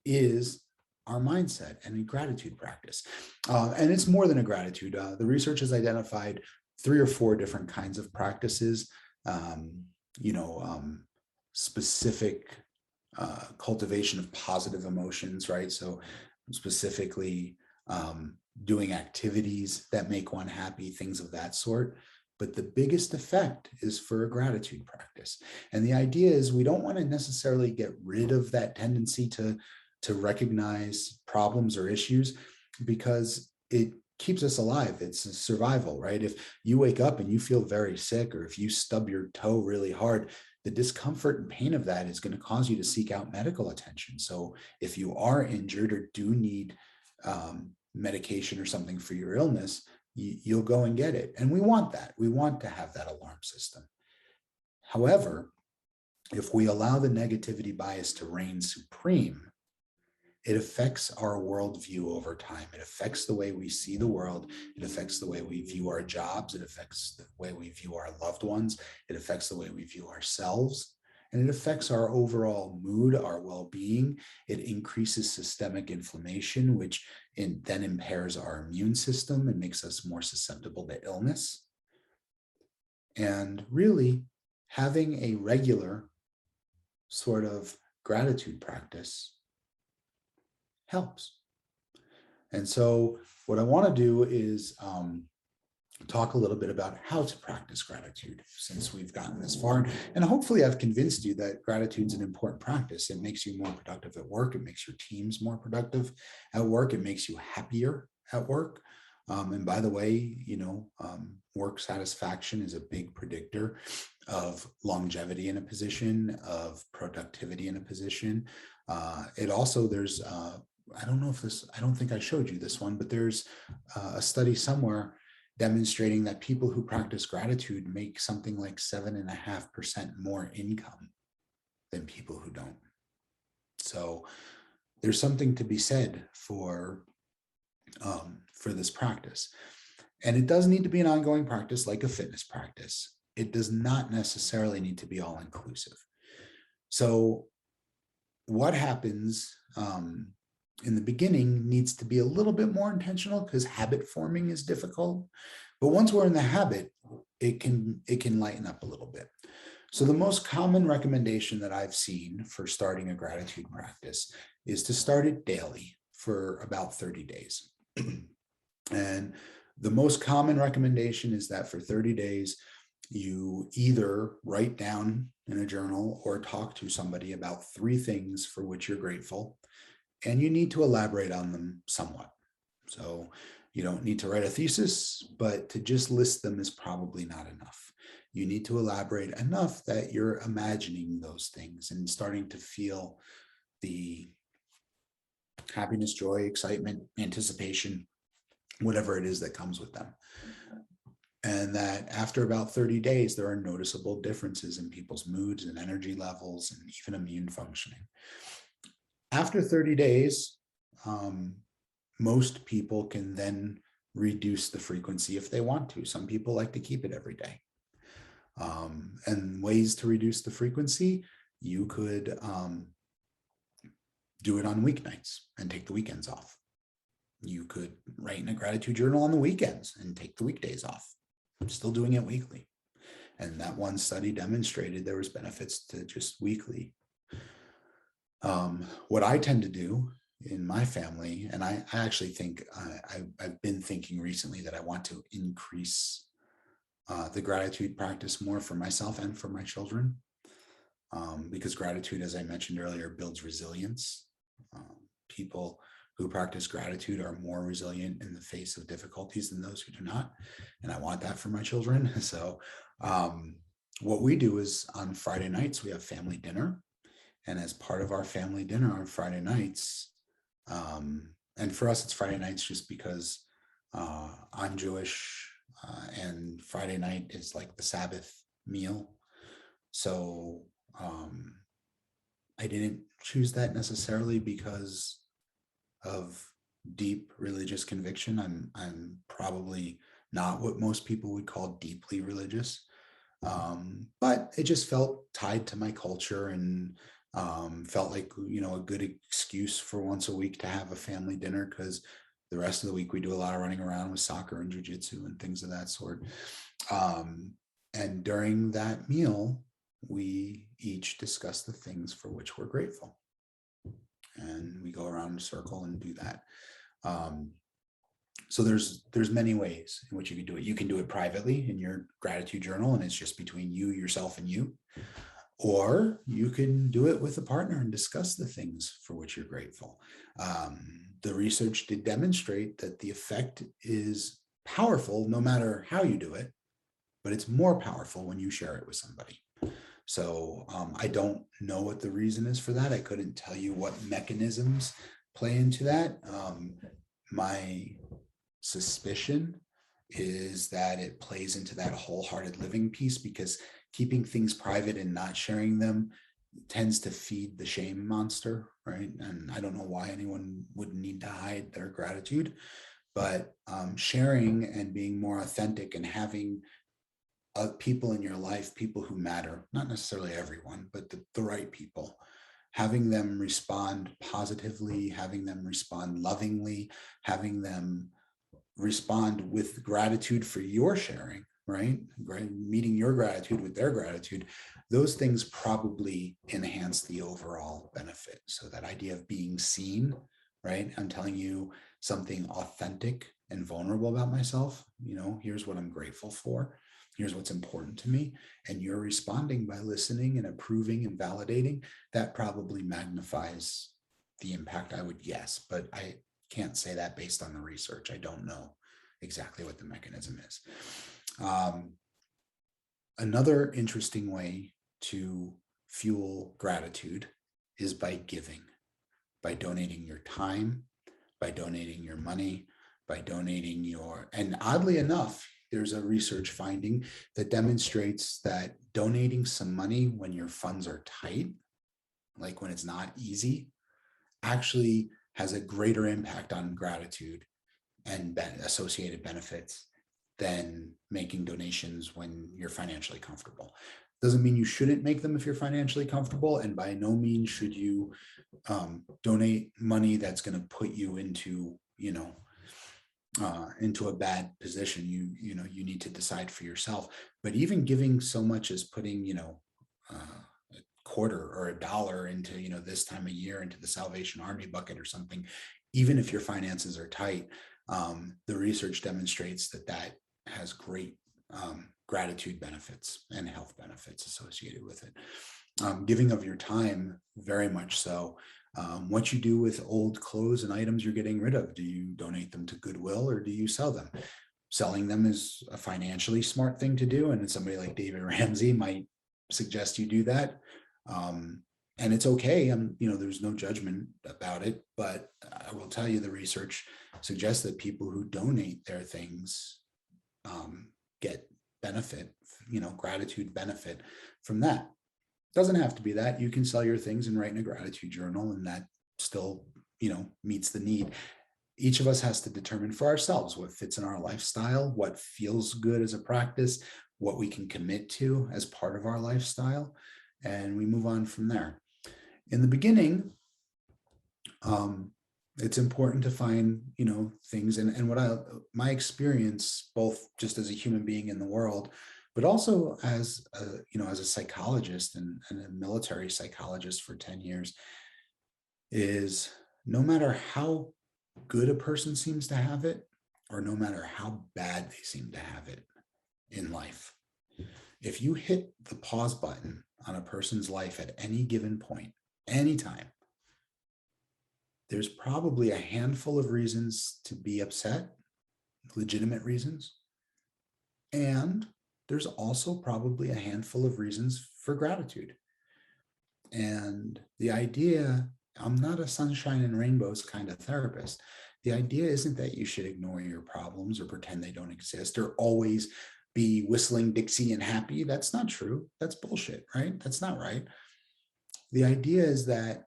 is our mindset and a gratitude practice. And it's more than a gratitude. The research has identified 3 or 4 different kinds of practices, specific cultivation of positive emotions, right? So specifically doing activities that make one happy, things of that sort. But the biggest effect is for a gratitude practice. And the idea is we don't want to necessarily get rid of that tendency to recognize problems or issues because it keeps us alive. It's a survival, right? If you wake up and you feel very sick, or if you stub your toe really hard, the discomfort and pain of that is going to cause you to seek out medical attention. So if you are injured or do need medication or something for your illness, you'll go and get it. And we want that. We want to have that alarm system. However, if we allow the negativity bias to reign supreme, it affects our worldview over time. It affects the way we see the world. It affects the way we view our jobs. It affects the way we view our loved ones. It affects the way we view ourselves. And it affects our overall mood, our well-being. It increases systemic inflammation, which then impairs our immune system and makes us more susceptible to illness. And really, having a regular sort of gratitude practice helps. And so what I want to do is talk a little bit about how to practice gratitude since we've gotten this far. And hopefully I've convinced you that gratitude is an important practice. It makes you more productive at work. It makes your teams more productive at work. It makes you happier at work. And by the way, work satisfaction is a big predictor of longevity in a position, of productivity in a position. There's I don't think I showed you this one, but there's a study somewhere demonstrating that people who practice gratitude make something like 7.5% more income than people who don't. So there's something to be said for this practice. And it does need to be an ongoing practice like a fitness practice. It does not necessarily need to be all inclusive. So what happens in the beginning needs to be a little bit more intentional because habit forming is difficult. But once we're in the habit, it can lighten up a little bit. So the most common recommendation that I've seen for starting a gratitude practice is to start it daily for about 30 days. And the most common recommendation is that for 30 days, you either write down in a journal or talk to somebody about 3 things for which you're grateful, and you need to elaborate on them somewhat. So you don't need to write a thesis, but to just list them is probably not enough. You need to elaborate enough that you're imagining those things and starting to feel the happiness, joy, excitement, anticipation, whatever it is that comes with them. And that after about 30 days, there are noticeable differences in people's moods and energy levels and even immune functioning. After 30 days, most people can then reduce the frequency if they want to. Some people like to keep it every day. And ways to reduce the frequency, you could do it on weeknights and take the weekends off. You could write in a gratitude journal on the weekends and take the weekdays off. I'm still doing it weekly. And that one study demonstrated there was benefits to just weekly. What I tend to do in my family, and I actually think I've been thinking recently that I want to increase the gratitude practice more for myself and for my children, because gratitude, as I mentioned earlier, builds resilience. People who practice gratitude are more resilient in the face of difficulties than those who do not. And I want that for my children. So what we do is on Friday nights, we have family dinner. And as part of our family dinner on Friday nights, and for us, it's Friday nights just because I'm Jewish, and Friday night is like the Sabbath meal. So I didn't choose that necessarily because of deep religious conviction. I'm probably not what most people would call deeply religious, but it just felt tied to my culture and felt like, a good excuse for once a week to have a family dinner, because the rest of the week we do a lot of running around with soccer and jujitsu and things of that sort. And during that meal, we each discuss the things for which we're grateful. And we go around in a circle and do that. So there's many ways in which you can do it. You can do it privately in your gratitude journal, and it's just between you, yourself, and you. Or you can do it with a partner and discuss the things for which you're grateful. The research did demonstrate that the effect is powerful no matter how you do it, but it's more powerful when you share it with somebody. So I don't know what the reason is for that. I couldn't tell you what mechanisms play into that. My suspicion is that it plays into that wholehearted living piece, because keeping things private and not sharing them tends to feed the shame monster, right? And I don't know why anyone would need to hide their gratitude, but sharing and being more authentic and having people in your life, people who matter, not necessarily everyone, but the right people, having them respond positively, having them respond lovingly, having them respond with gratitude for your sharing, right? Meeting your gratitude with their gratitude, those things probably enhance the overall benefit. So that idea of being seen, right? I'm telling you something authentic and vulnerable about myself. Here's what I'm grateful for. Here's what's important to me. And you're responding by listening and approving and validating. That probably magnifies the impact, I would guess, but I can't say that based on the research. I don't know exactly what the mechanism is. Another interesting way to fuel gratitude is by giving, by donating your time, by donating your money, by donating and oddly enough, there's a research finding that demonstrates that donating some money when your funds are tight, like when it's not easy, actually has a greater impact on gratitude and associated benefits than making donations when you're financially comfortable. Doesn't mean you shouldn't make them if you're financially comfortable. And by no means should you donate money that's going to put you into, into a bad position. You need to decide for yourself. But even giving so much as putting, a quarter or a dollar into, this time of year into the Salvation Army bucket or something, even if your finances are tight, the research demonstrates that has great gratitude benefits and health benefits associated with it. Giving of your time, very much so. What you do with old clothes and items you're getting rid of, do you donate them to Goodwill or do you sell them? Selling them is a financially smart thing to do, and somebody like David Ramsey might suggest you do that. And it's okay. There's no judgment about it, but I will tell you the research suggests that people who donate their things get benefit, gratitude benefit from that. Doesn't have to be that. You can sell your things and write in a gratitude journal, and that still, meets the need. Each of us has to determine for ourselves what fits in our lifestyle, what feels good as a practice, what we can commit to as part of our lifestyle, and we move on from there. In the beginning, it's important to find, things, and my experience, both just as a human being in the world, but also as as a psychologist and a military psychologist for 10 years, is no matter how good a person seems to have it, or no matter how bad they seem to have it in life, if you hit the pause button on a person's life at any given point, anytime, there's probably a handful of reasons to be upset, legitimate reasons. And there's also probably a handful of reasons for gratitude. And the idea, I'm not a sunshine and rainbows kind of therapist. The idea isn't that you should ignore your problems or pretend they don't exist or always be whistling Dixie and happy. That's not true. That's bullshit, right? That's not right. The idea is that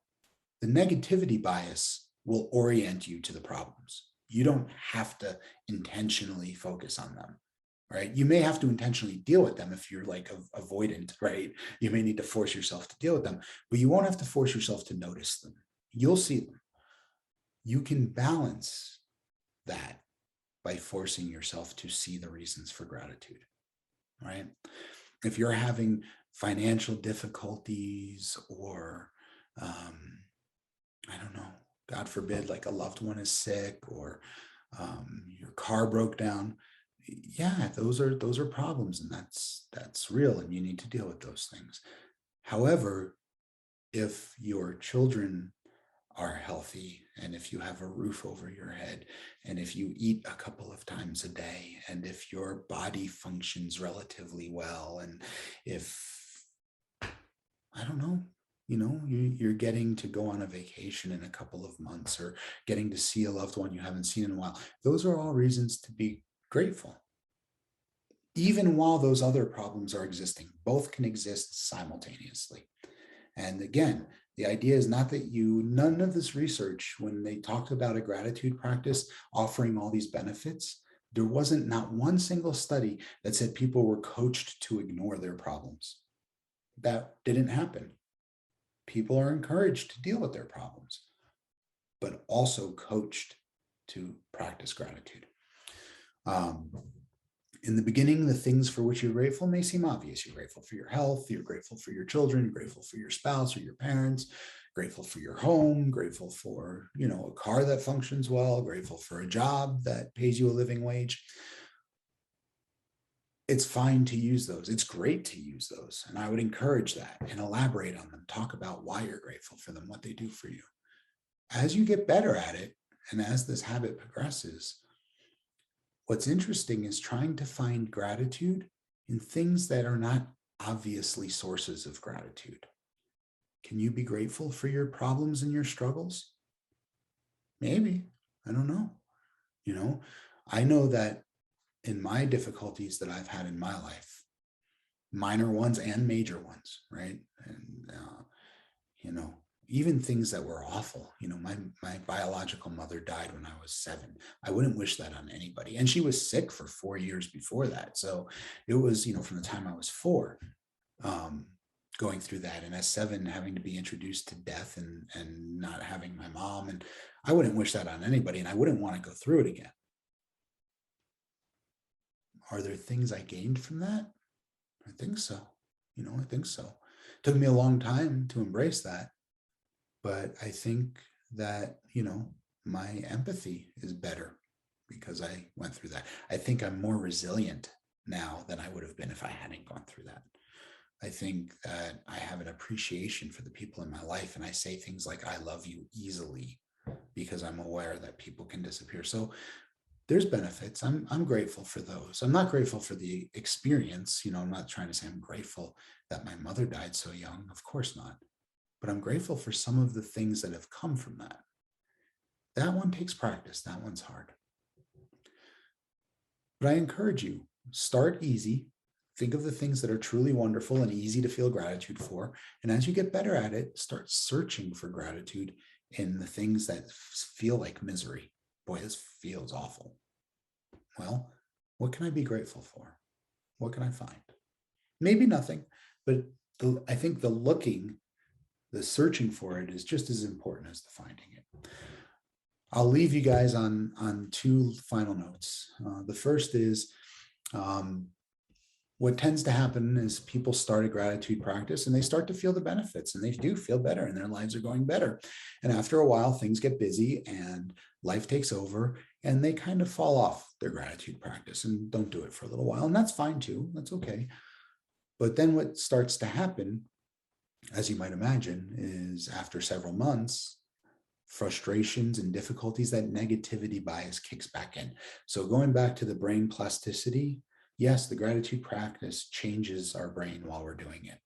the negativity bias will orient you to the problems. You don't have to intentionally focus on them, right? You may have to intentionally deal with them if you're like avoidant, right? You may need to force yourself to deal with them, but you won't have to force yourself to notice them. You'll see them. You can balance that by forcing yourself to see the reasons for gratitude, right? If you're having financial difficulties or, I don't know, God forbid, like a loved one is sick or your car broke down, yeah, those are problems, and that's real, and you need to deal with those things. However, if your children are healthy, and if you have a roof over your head, and if you eat a couple of times a day, and if your body functions relatively well, and if, I don't know, you're getting to go on a vacation in a couple of months or getting to see a loved one you haven't seen in a while, those are all reasons to be grateful. Even while those other problems are existing, both can exist simultaneously. And again, the idea is not that none of this research, when they talked about a gratitude practice offering all these benefits, there wasn't not one single study that said people were coached to ignore their problems. That didn't happen. People are encouraged to deal with their problems, but also coached to practice gratitude. In the beginning, the things for which you're grateful may seem obvious. You're grateful for your health, you're grateful for your children, grateful for your spouse or your parents, grateful for your home, grateful for, a car that functions well, grateful for a job that pays you a living wage. It's fine to use those. It's great to use those. And I would encourage that and elaborate on them. Talk about why you're grateful for them, what they do for you. As you get better at it, and as this habit progresses, what's interesting is trying to find gratitude in things that are not obviously sources of gratitude. Can you be grateful for your problems and your struggles? Maybe. I don't know. I know that in my difficulties that I've had in my life, minor ones and major ones, right? And, even things that were awful. My biological mother died when I was 7. I wouldn't wish that on anybody. And she was sick for 4 years before that. So it was, from the time I was 4. going through that, and as 7 having to be introduced to death and not having my mom, and I wouldn't wish that on anybody, and I wouldn't want to go through it again. Are there things I gained from that? I think so. I think so. It took me a long time to embrace that, but I think that, my empathy is better because I went through that. I think I'm more resilient now than I would have been if I hadn't gone through that. I think that I have an appreciation for the people in my life, and I say things like, I love you easily because I'm aware that people can disappear. So there's benefits. I'm grateful for those. I'm not grateful for the experience. I'm not trying to say I'm grateful that my mother died so young. Of course not. But I'm grateful for some of the things that have come from that. That one takes practice. That one's hard. But I encourage you, start easy. Think of the things that are truly wonderful and easy to feel gratitude for. And as you get better at it, start searching for gratitude in the things that feel like misery. Boy, this feels awful. Well, what can I be grateful for? What can I find? Maybe nothing, but I think the searching for it is just as important as the finding it. I'll leave you guys on 2 final notes. The first is, what tends to happen is people start a gratitude practice and they start to feel the benefits, and they do feel better and their lives are going better. And after a while, things get busy and life takes over, and they kind of fall off their gratitude practice and don't do it for a little while. And that's fine too. That's okay. But then what starts to happen, as you might imagine, is after several months, frustrations and difficulties, that negativity bias kicks back in. So going back to the brain plasticity, yes, the gratitude practice changes our brain while we're doing it.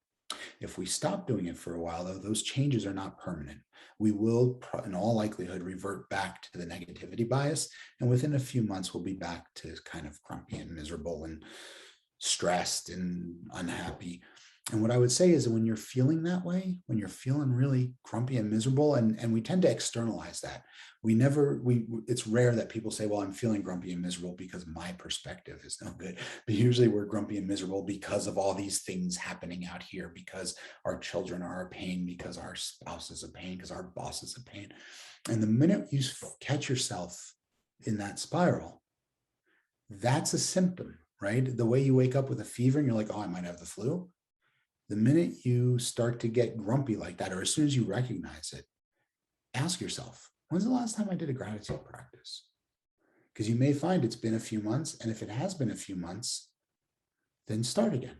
If we stop doing it for a while, though, those changes are not permanent. We will, in all likelihood, revert back to the negativity bias. And within a few months, we'll be back to kind of grumpy and miserable and stressed and unhappy. And what I would say is that when you're feeling that way, when you're feeling really grumpy and miserable, and we tend to externalize that. It's rare that people say, well, I'm feeling grumpy and miserable because my perspective is no good. But usually we're grumpy and miserable because of all these things happening out here, because our children are a pain, because our spouse is a pain, because our boss is a pain. And the minute you catch yourself in that spiral, that's a symptom, right? The way you wake up with a fever and you're like, oh, I might have the flu. The minute you start to get grumpy like that, or as soon as you recognize it, ask yourself, when's the last time I did a gratitude practice? Because you may find it's been a few months. And if it has been a few months, then start again.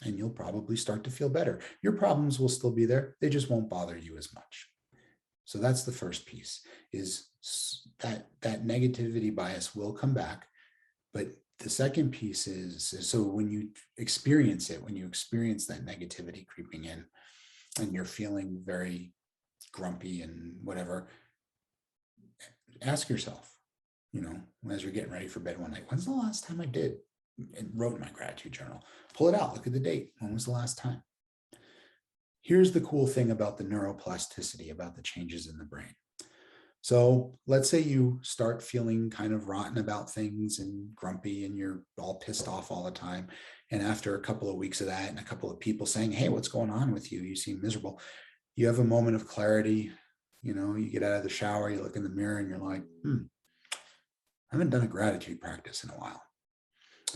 And you'll probably start to feel better. Your problems will still be there. They just won't bother you as much. So that's the first piece, is that negativity bias will come back. But the second piece is, so when you experience it, when you experience that negativity creeping in and you're feeling very grumpy and whatever, ask yourself, as you're getting ready for bed one night, when's the last time I did and wrote in my gratitude journal? Pull it out, look at the date. When was the last time? Here's the cool thing about the neuroplasticity, about the changes in the brain. So let's say you start feeling kind of rotten about things and grumpy and you're all pissed off all the time. And after a couple of weeks of that and a couple of people saying, hey, what's going on with you? You seem miserable. You have a moment of clarity. You get out of the shower, you look in the mirror and you're like, I haven't done a gratitude practice in a while.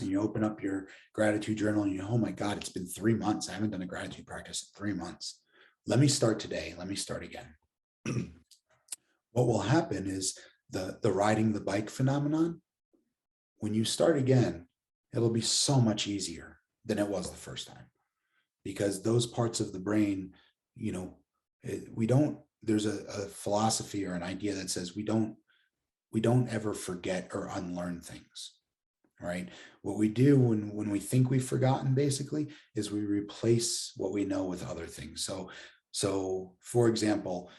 And you open up your gratitude journal and oh my God, it's been 3 months. I haven't done a gratitude practice in 3 months. Let me start today. Let me start again. What will happen is the riding the bike phenomenon. When you start again, it'll be so much easier than it was the first time, because those parts of the brain, there's a philosophy or an idea that says we don't ever forget or unlearn things, right? What we do when we think we've forgotten, basically, is we replace what we know with other things. So for example,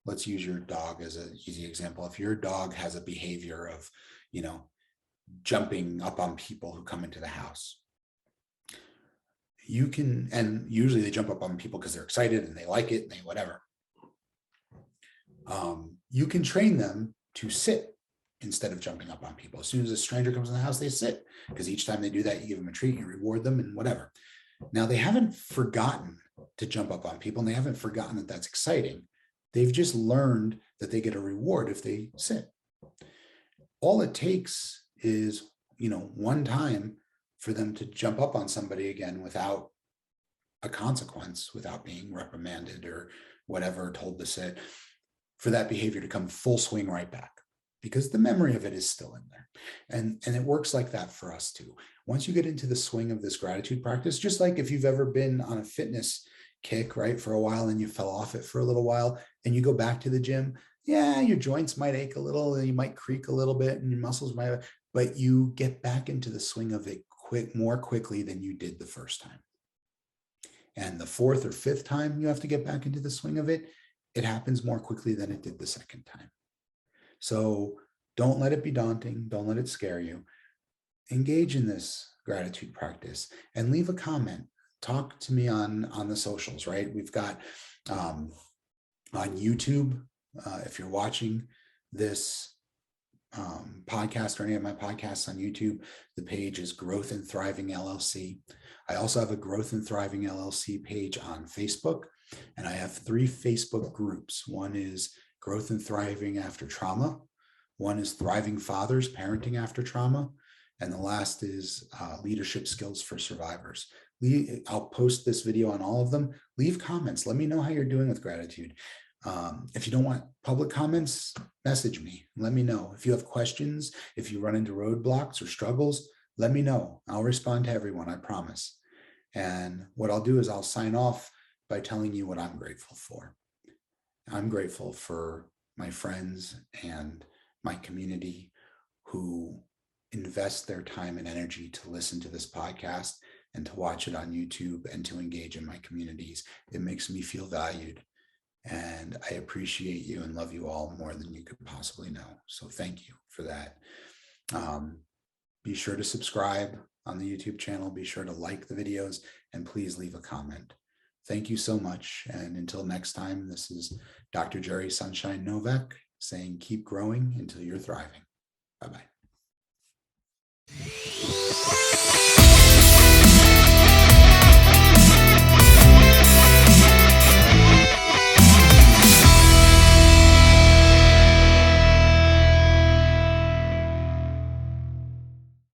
let's use your dog as an easy example. If your dog has a behavior of, jumping up on people who come into the house, and usually they jump up on people because they're excited and they like it and they whatever. You can train them to sit instead of jumping up on people. As soon as a stranger comes in the house, they sit, because each time they do that, you give them a treat, you reward them and whatever. Now, they haven't forgotten to jump up on people, and they haven't forgotten that that's exciting. They've just learned that they get a reward if they sit. All it takes is, one time for them to jump up on somebody again without a consequence, without being reprimanded or whatever, told to sit, for that behavior to come full swing right back, because the memory of it is still in there. And it works like that for us too. Once you get into the swing of this gratitude practice, just like if you've ever been on a fitness kick, right, for a while and you fell off it for a little while and you go back to the gym, yeah, your joints might ache a little and you might creak a little bit and your muscles might, but you get back into the swing of it more quickly than you did the first time. And the fourth or fifth time you have to get back into the swing of it, it happens more quickly than it did the second time. So don't let it be daunting. Don't let it scare you. Engage in this gratitude practice and leave a comment. Talk to me on the socials, right? We've got on YouTube, if you're watching this podcast or any of my podcasts on YouTube, the page is Growth and Thriving LLC. I also have a Growth and Thriving LLC page on Facebook, and I have 3 Facebook groups. One is Growth and Thriving After Trauma. One is Thriving Fathers, Parenting After Trauma. And the last is Leadership Skills for Survivors. I'll post this video on all of them. Leave comments. Let me know how you're doing with gratitude. If you don't want public comments, message me. Let me know. If you have questions, if you run into roadblocks or struggles, let me know. I'll respond to everyone, I promise. And what I'll do is I'll sign off by telling you what I'm grateful for. I'm grateful for my friends and my community who invest their time and energy to listen to this podcast and to watch it on YouTube and to engage in my communities. It makes me feel valued. And I appreciate you and love you all more than you could possibly know. So thank you for that. Be sure to subscribe on the YouTube channel. Be sure to like the videos and please leave a comment. Thank you so much. And until next time, this is Dr. Jerry Sunshine Novak saying, keep growing until you're thriving. Bye-bye.